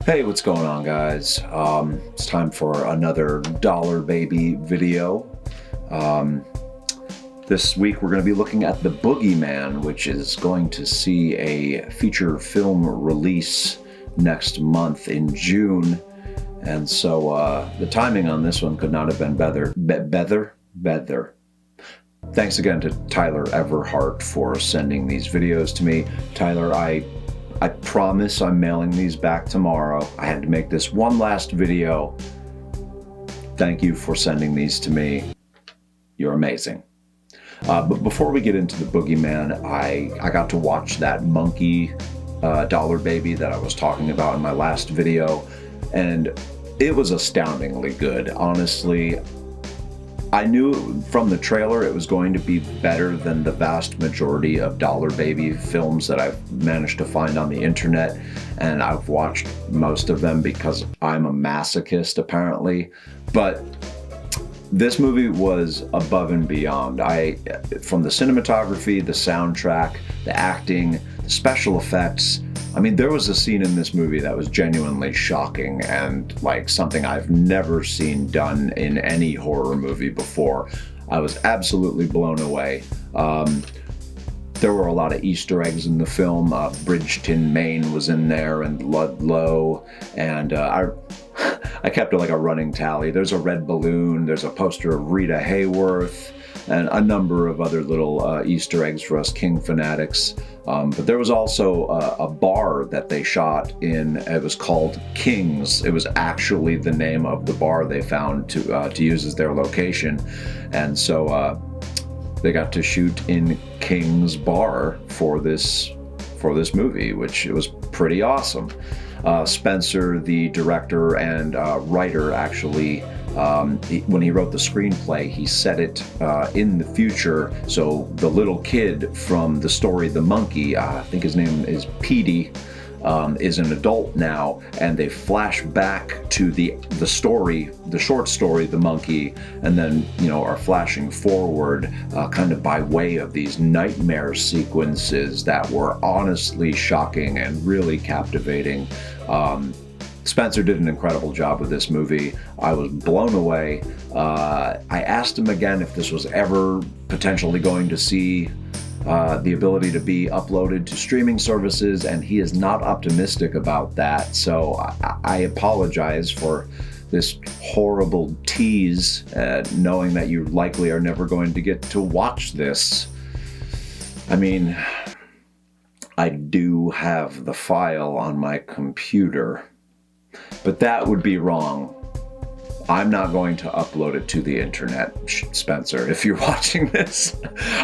Hey, what's going on, guys? It's time for another Dollar Baby video. This week we're going to be looking at the Boogeyman, which is going to see a feature film release next month in June. And so the timing on this one could not have been better. Better. Thanks again to Tyler Everhart for sending these videos to me. Tyler, I promise I'm mailing these back tomorrow. I had to make this one last video. Thank you for sending these to me. You're amazing. But before we get into the Boogeyman, I got to watch that monkey Dollar Baby that I was talking about in my last video, and it was astoundingly good. Honestly, I knew from the trailer it was going to be better than the vast majority of Dollar Baby films that I've managed to find on the internet, and I've watched most of them because I'm a masochist apparently. But this movie was above and beyond. From the cinematography, the soundtrack, the acting, the special effects. I mean, there was a scene in this movie that was genuinely shocking and like something I've never seen done in any horror movie before. I was absolutely blown away. There were a lot of Easter eggs in the film. Bridgeton, Maine was in there, and Ludlow, and I kept like a running tally. There's a red balloon, there's a poster of Rita Hayworth, and a number of other little Easter eggs for us King fanatics. But there was also a bar that they shot in. It was called King's. It was actually the name of the bar they found to use as their location. And so they got to shoot in King's bar for this movie, which it was pretty awesome. Spencer, the director and writer, actually, when he wrote the screenplay, he set it in the future. So the little kid from the story The Monkey, I think his name is Petey, is an adult now, and they flash back to the story, the short story The Monkey, and then are flashing forward kind of by way of these nightmare sequences that were honestly shocking and really captivating. Spencer did an incredible job with this movie. I was blown away. I asked him again if this was ever potentially going to see the ability to be uploaded to streaming services, and he is not optimistic about that. So I apologize for this horrible tease, knowing that you likely are never going to get to watch this. I mean, I do have the file on my computer, but that would be wrong. I'm not going to upload it to the internet, Spencer. If you're watching this,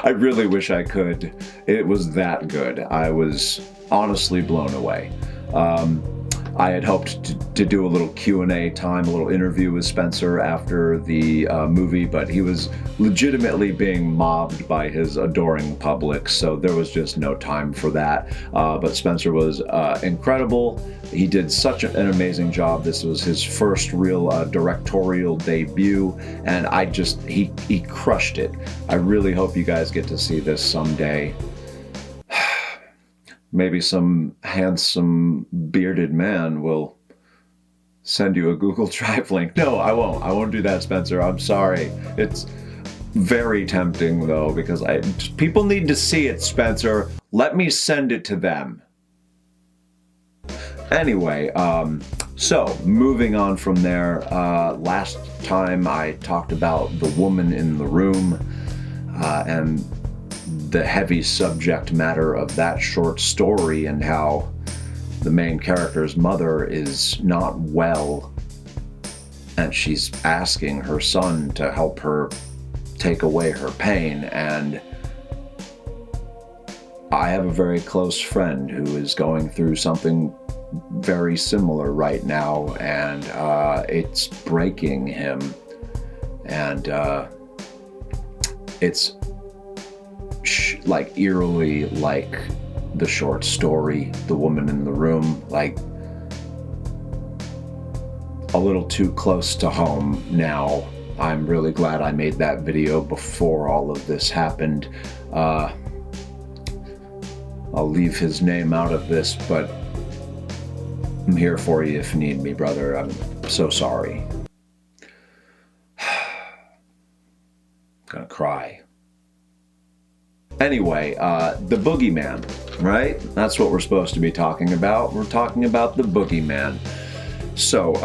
I really wish I could. It was that good. I was honestly blown away. I had hoped to do a little Q&A time, a little interview with Spencer after the movie, but he was legitimately being mobbed by his adoring public, so there was just no time for that. But Spencer was incredible. He did such an amazing job. This was his first real directorial debut, and he crushed it. I really hope you guys get to see this someday. Maybe some handsome bearded man will send you a Google Drive link. No, I won't. I won't do that, Spencer. I'm sorry. It's very tempting though, because people need to see it, Spencer. Let me send it to them. Anyway, so moving on from there, last time I talked about The Woman in the Room, and the heavy subject matter of that short story, and how the main character's mother is not well, and she's asking her son to help her take away her pain. And I have a very close friend who is going through something very similar right now, and it's breaking him, and it's like eerily like the short story The Woman in the Room, like a little too close to home now. I'm really glad I made that video before all of this happened. I'll leave his name out of this, but I'm here for you if you need me, brother. I'm so sorry. I'm gonna cry. Anyway, the Boogeyman, right? That's what we're supposed to be talking about. We're talking about the Boogeyman. So,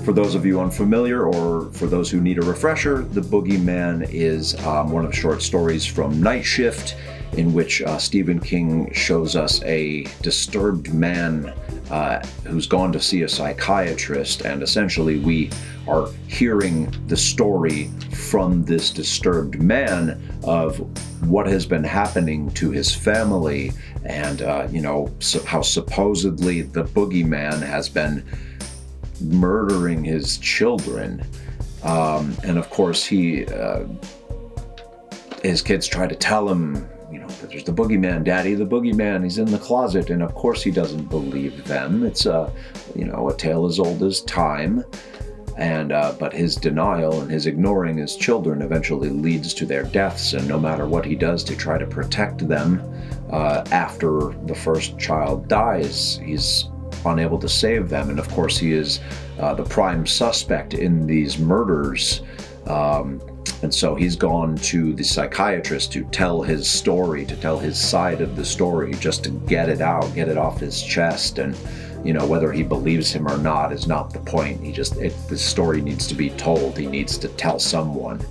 for those of you unfamiliar, or for those who need a refresher, the Boogeyman is one of the short stories from Night Shift, in which Stephen King shows us a disturbed man who's gone to see a psychiatrist, and essentially we are hearing the story from this disturbed man of what has been happening to his family, and how supposedly the Boogeyman has been murdering his children, and of course his kids try to tell him, that there's the Boogeyman, Daddy, the Boogeyman, he's in the closet, and of course he doesn't believe them. It's a tale as old as time, and but his denial and his ignoring his children eventually leads to their deaths, and no matter what he does to try to protect them, after the first child dies, he's unable to save them. And of course he is the prime suspect in these murders, and so he's gone to the psychiatrist to tell his story, to tell his side of the story, just to get it out, get it off his chest. And whether he believes him or not is not the point. The story needs to be told. He needs to tell someone,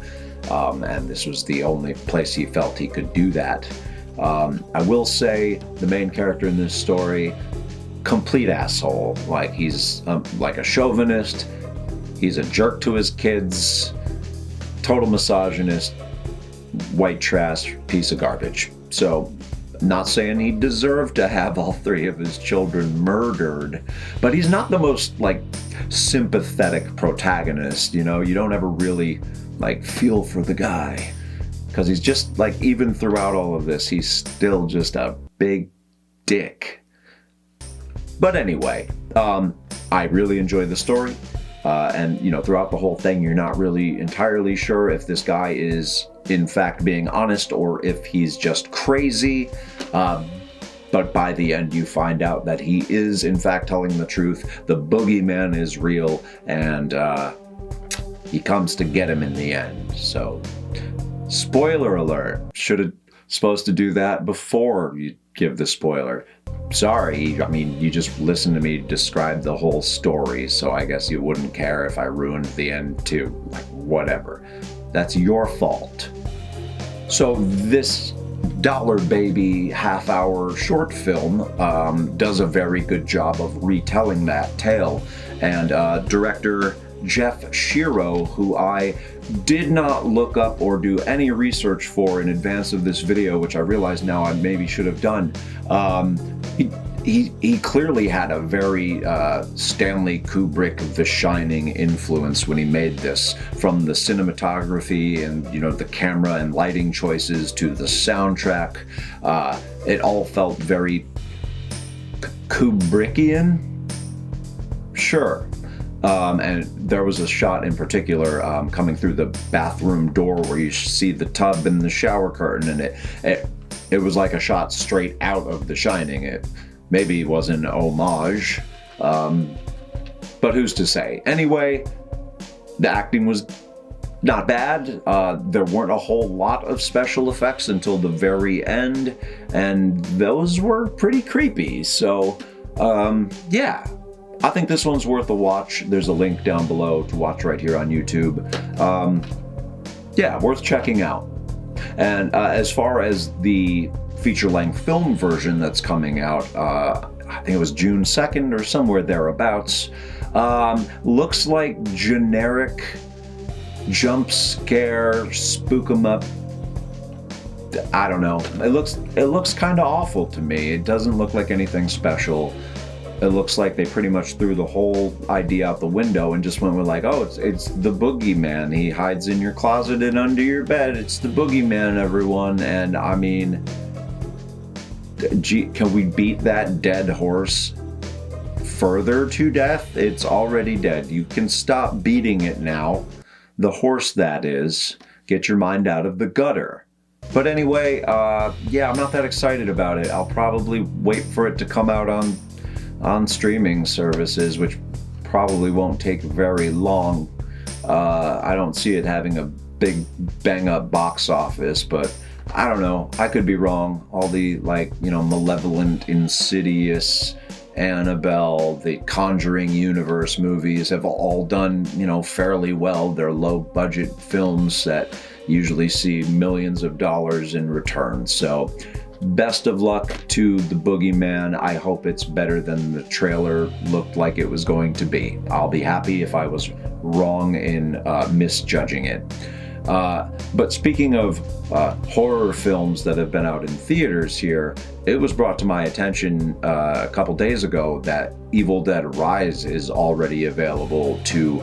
and this was the only place he felt he could do that. I will say the main character in this story, complete asshole. Like, he's like a chauvinist, he's a jerk to his kids, total misogynist, white trash piece of garbage. So, not saying he deserved to have all three of his children murdered, but he's not the most sympathetic protagonist. You don't ever really feel for the guy, because he's just even throughout all of this, he's still just a big dick. But anyway, I really enjoyed the story, and throughout the whole thing, you're not really entirely sure if this guy is in fact being honest or if he's just crazy. But by the end, you find out that he is in fact telling the truth. The Boogeyman is real, and he comes to get him in the end. So, spoiler alert. Should have supposed to do that before you give the spoiler. Sorry, you just listened to me describe the whole story, so I guess you wouldn't care if I ruined the end too. Whatever. That's your fault. So this Dollar Baby half-hour short film does a very good job of retelling that tale, and director Jeff Shiro, who I did not look up or do any research for in advance of this video, which I realize now I maybe should have done. He clearly had a very Stanley Kubrick The Shining influence when he made this, from the cinematography and the camera and lighting choices to the soundtrack. It all felt very Kubrickian. Sure. And there was a shot in particular coming through the bathroom door where you see the tub and the shower curtain, and it was like a shot straight out of The Shining. It maybe was an homage, but who's to say? Anyway, the acting was not bad. There weren't a whole lot of special effects until the very end, and those were pretty creepy. So, yeah. I think this one's worth a watch. There's a link down below to watch right here on YouTube. Yeah, worth checking out. And as far as the feature-length film version that's coming out, I think it was June 2nd or somewhere thereabouts, looks like generic jump scare, spook 'em up. I don't know. It looks kind of awful to me. It doesn't look like anything special. It looks like they pretty much threw the whole idea out the window and just went with oh, it's the Boogeyman. He hides in your closet and under your bed. It's the Boogeyman, everyone. And I mean, gee, can we beat that dead horse further to death? It's already dead. You can stop beating it now. The horse, that is. Get your mind out of the gutter. But anyway, yeah, I'm not that excited about it. I'll probably wait for it to come out on on streaming services, which probably won't take very long. I don't see it having a big bang up box office, but I don't know. I could be wrong. All the, like, you know, Malevolent, Insidious, Annabelle, the Conjuring universe movies have all done, you know, fairly well. They're low budget films that usually see millions of dollars in return. So best of luck to the Boogeyman. I hope it's better than the trailer looked like it was going to be. I'll be happy if I was wrong in misjudging it. But speaking of horror films that have been out in theaters here, it was brought to my attention a couple days ago that Evil Dead Rise is already available to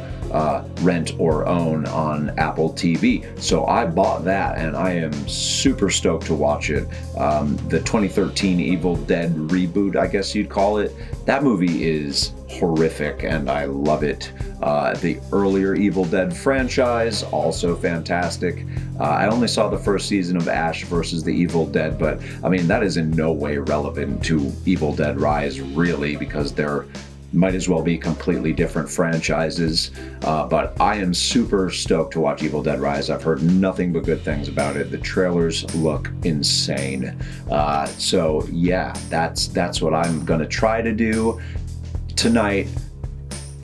rent or own on Apple TV. So I bought that and I am super stoked to watch it. The 2013 Evil Dead reboot, I guess you'd call it, that movie is horrific and I love it. The earlier Evil Dead franchise, also fantastic. I only saw the first season of Ash versus the Evil Dead, but I mean, that is in no way relevant to Evil Dead Rise, really, because they're might as well be completely different franchises. But I am super stoked to watch Evil Dead Rise. I've heard nothing but good things about it. The trailers look insane. So yeah, that's what I'm gonna try to do tonight,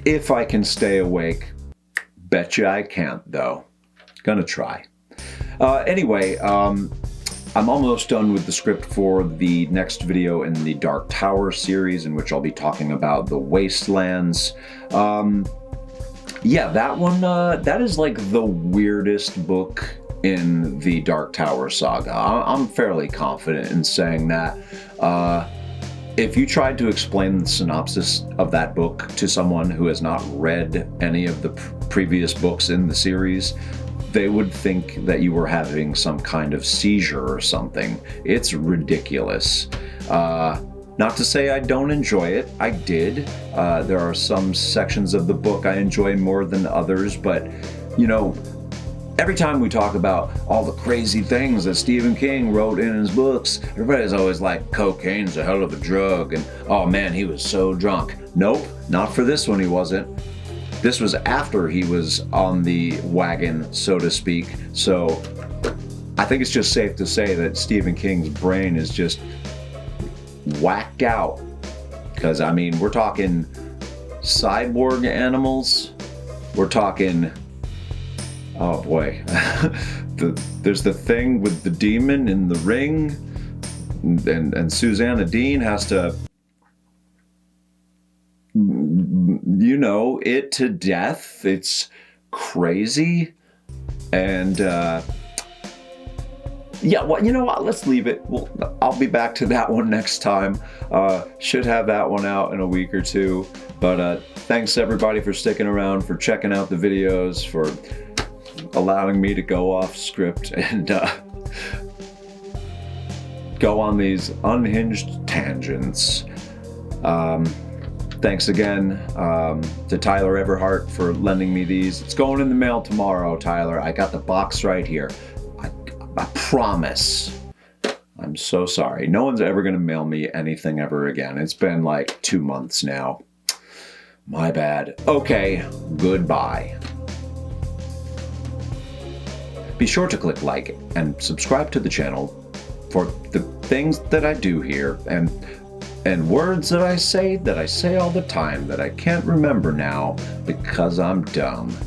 if I can stay awake. Betcha I can't, though. Gonna try. Anyway, I'm almost done with the script for the next video in the Dark Tower series, in which I'll be talking about the Wastelands. Yeah, that one, that is like the weirdest book in the Dark Tower saga. I'm fairly confident in saying that. If you tried to explain the synopsis of that book to someone who has not read any of the previous books in the series, they would think that you were having some kind of seizure or something. It's ridiculous. Not to say I don't enjoy it. I did. There are some sections of the book I enjoy more than others, but, you know, every time we talk about all the crazy things that Stephen King wrote in his books, everybody's always like, cocaine's a hell of a drug, and oh man, he was so drunk. Nope, not for this one he wasn't. This was after he was on the wagon, so to speak. So I think it's just safe to say that Stephen King's brain is just whacked out. Because, I mean, we're talking cyborg animals. We're talking, oh boy, there's the thing with the demon in the ring, and Susanna Dean has to, you know, it to death. It's crazy. And yeah, well, you know what, let's leave it. I'll be back to that one next time. Should have that one out in a week or two. But thanks everybody for sticking around, for checking out the videos, for allowing me to go off script and go on these unhinged tangents. Thanks again to Tyler Everhart for lending me these. It's going in the mail tomorrow, Tyler. I got the box right here. I promise. I'm so sorry. No one's ever going to mail me anything ever again. It's been like 2 months now. My bad. Okay, goodbye. Be sure to click like and subscribe to the channel for the things that I do here and words that I say all the time that I can't remember now because I'm dumb.